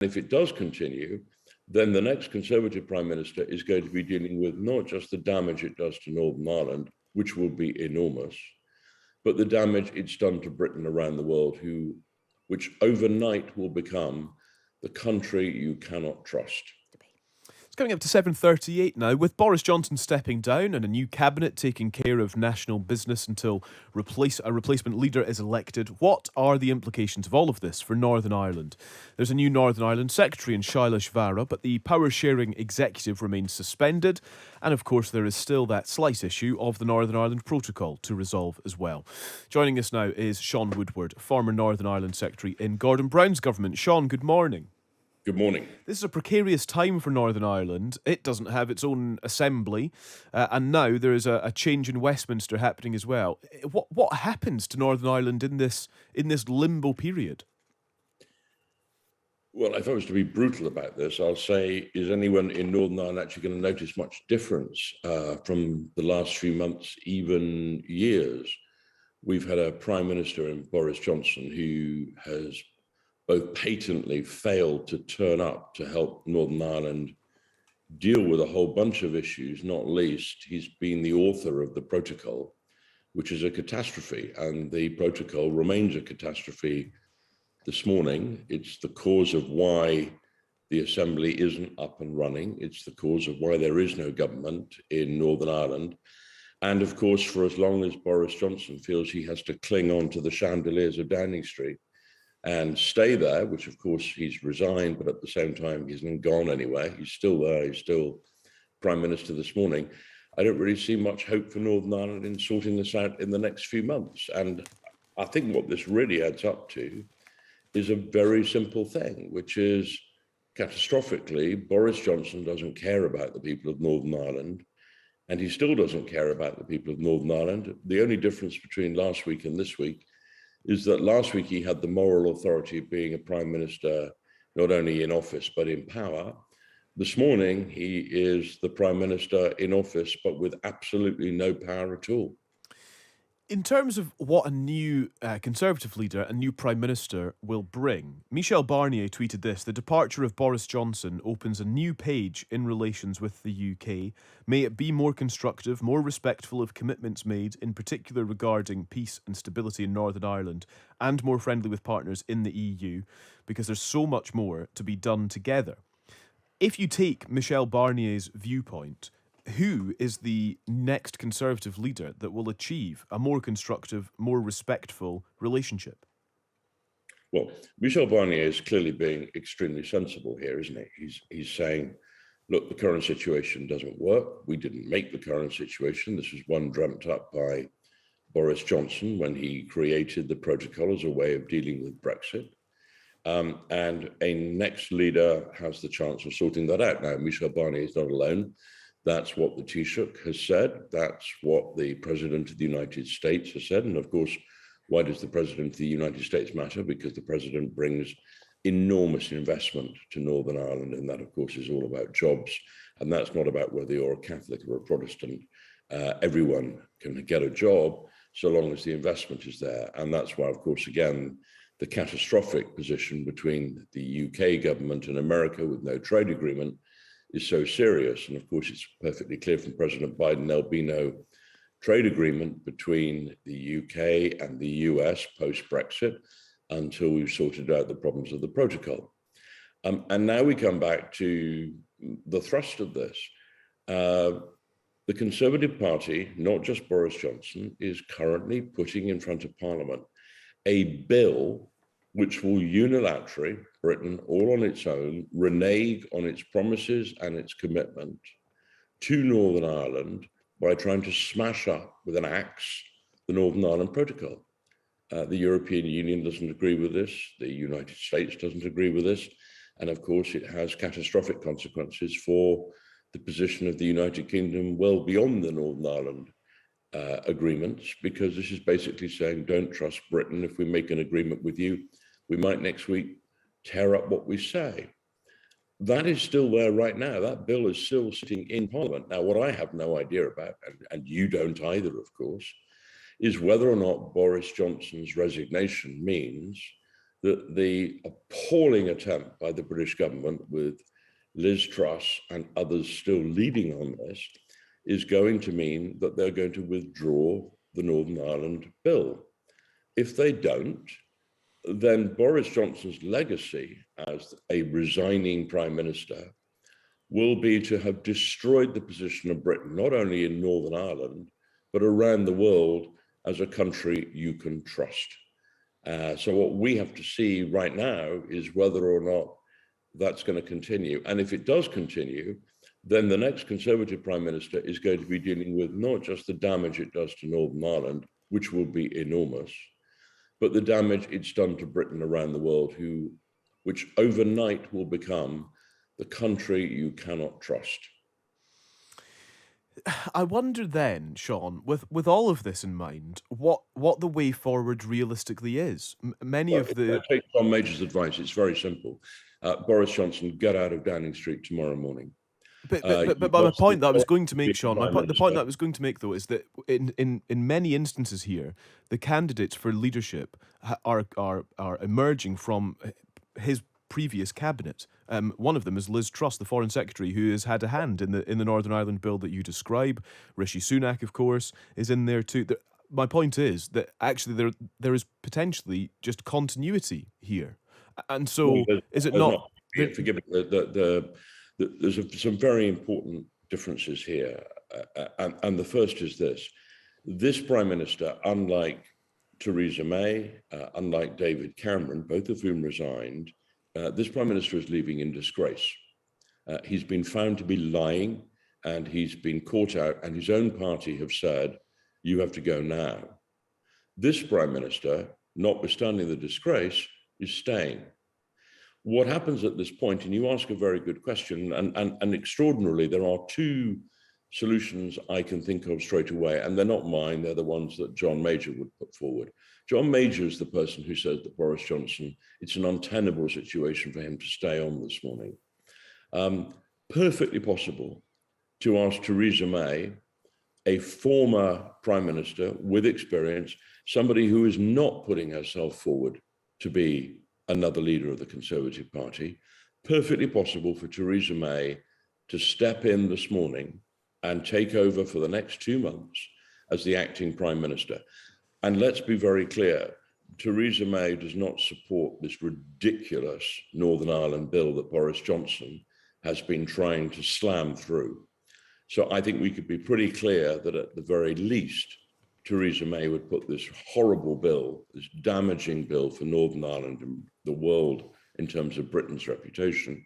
if it does continue, then the next Conservative Prime Minister is going to be dealing with not just the damage it does to Northern Ireland, which will be enormous, but the damage it's done to Britain around the world, which overnight will become the country you cannot trust. It's coming up to 7:38 now, with Boris Johnson stepping down and a new cabinet taking care of national business until a replacement leader is elected. What are the implications of all of this for Northern Ireland? There's a new Northern Ireland secretary in Shailesh Vara, but the power-sharing executive remains suspended. And of course, there is still that slight issue of the Northern Ireland Protocol to resolve as well. Joining us now is Shaun Woodward, former Northern Ireland secretary in Gordon Brown's government. Shaun, good morning. Good morning. This is a precarious time for Northern Ireland. It doesn't have its own assembly, and now there is a change in Westminster happening as well. What happens to Northern Ireland in this limbo period? Well, if I was to be brutal about this, I'll say, is anyone in Northern Ireland actually going to notice much difference from the last few months, even years? We've had a Prime Minister in Boris Johnson who has both patently failed to turn up to help Northern Ireland deal with a whole bunch of issues, not least he's been the author of the protocol, which is a catastrophe, and the protocol remains a catastrophe this morning. It's the cause of why the Assembly isn't up and running. It's the cause of why there is no government in Northern Ireland. And of course, for as long as Boris Johnson feels he has to cling on to the chandeliers of Downing Street and stay there, which of course he's resigned, but at the same time, he hasn't gone anywhere. He's still there. He's still Prime Minister this morning. I don't really see much hope for Northern Ireland in sorting this out in the next few months. And I think what this really adds up to is a very simple thing, which is catastrophically, Boris Johnson doesn't care about the people of Northern Ireland, and he still doesn't care about the people of Northern Ireland. The only difference between last week and this week is that last week he had the moral authority of being a Prime Minister, not only in office, but in power. This morning, he is the Prime Minister in office, but with absolutely no power at all. In terms of what a new Conservative leader, a new Prime Minister will bring, Michel Barnier tweeted this: "The departure of Boris Johnson opens a new page in relations with the UK. May it be more constructive, more respectful of commitments made, in particular regarding peace and stability in Northern Ireland, and more friendly with partners in the EU, because there's so much more to be done together." If you take Michel Barnier's viewpoint, who is the next Conservative leader that will achieve a more constructive, more respectful relationship? Well, Michel Barnier is clearly being extremely sensible here, isn't he? He's saying, look, the current situation doesn't work. We didn't make the current situation. This was one dreamt up by Boris Johnson when he created the protocol as a way of dealing with Brexit. And a next leader has the chance of sorting that out. Now, Michel Barnier is not alone. That's what the Taoiseach has said. That's what the President of the United States has said. And of course, why does the President of the United States matter? Because the President brings enormous investment to Northern Ireland. And that, of course, is all about jobs. And that's not about whether you're a Catholic or a Protestant. Everyone can get a job so long as the investment is there. And that's why, of course, again, the catastrophic position between the UK government and America with no trade agreement is so serious. And of course, it's perfectly clear from President Biden, there'll be no trade agreement between the UK and the US post-Brexit until we've sorted out the problems of the protocol. And now we come back to the thrust of this. The Conservative Party, not just Boris Johnson, is currently putting in front of Parliament a bill which will unilaterally, Britain, all on its own, renege on its promises and its commitment to Northern Ireland by trying to smash up with an axe the Northern Ireland Protocol. The European Union doesn't agree with this. The United States doesn't agree with this. And of course, it has catastrophic consequences for the position of the United Kingdom well beyond the Northern Ireland agreements, because this is basically saying, don't trust Britain. If we make an agreement with you, we might next week tear up what we say. That is still there right now. That bill is still sitting in Parliament. Now, what I have no idea about, and you don't either, of course, is whether or not Boris Johnson's resignation means that the appalling attempt by the British government with Liz Truss and others still leading on this is going to mean that they're going to withdraw the Northern Ireland bill. If they don't, then Boris Johnson's legacy as a resigning prime minister will be to have destroyed the position of Britain, not only in Northern Ireland, but around the world as a country you can trust. So what we have to see right now is whether or not that's going to continue. And if it does continue, then the next Conservative Prime Minister is going to be dealing with not just the damage it does to Northern Ireland, which will be enormous, but the damage it's done to Britain around the world, which overnight will become the country you cannot trust. I wonder then, Shaun, with all of this in mind, what the way forward realistically is. Many of the... I take John Major's advice. It's very simple. Boris Johnson, get out of Downing Street tomorrow morning. But my point that I was going to make, Shaun, the point that I was going to make, though, is that in many instances here, the candidates for leadership are emerging from his previous cabinet. One of them is Liz Truss, the Foreign Secretary, who has had a hand in the Northern Ireland bill that you describe. Rishi Sunak, of course, is in there too. My point is that actually there is potentially just continuity here, and so is it not? Forgive me. There's some very important differences here, and the first is this: this Prime Minister, unlike Theresa May, unlike David Cameron, both of whom resigned, this Prime Minister is leaving in disgrace. He's been found to be lying, and he's been caught out, and his own party have said, you have to go now. This Prime Minister, notwithstanding the disgrace, is staying. What happens at this point, and you ask a very good question, and extraordinarily, there are two solutions I can think of straight away, and they're not mine, they're the ones that John Major would put forward. John Major is the person who said that Boris Johnson, it's an untenable situation for him to stay on this morning. Perfectly possible to ask Theresa May, a former Prime Minister with experience, somebody who is not putting herself forward to be another leader of the Conservative Party, perfectly possible for Theresa May to step in this morning and take over for the next 2 months as the acting Prime Minister. And let's be very clear, Theresa May does not support this ridiculous Northern Ireland bill that Boris Johnson has been trying to slam through. So I think we could be pretty clear that at the very least, Theresa May would put this horrible bill, this damaging bill for Northern Ireland and the world in terms of Britain's reputation,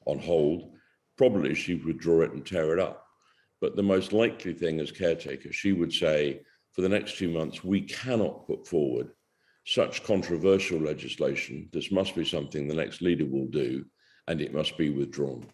on hold. Probably she would withdraw it and tear it up. But the most likely thing as caretaker, she would say, for the next 2 months, we cannot put forward such controversial legislation. This must be something the next leader will do, and it must be withdrawn.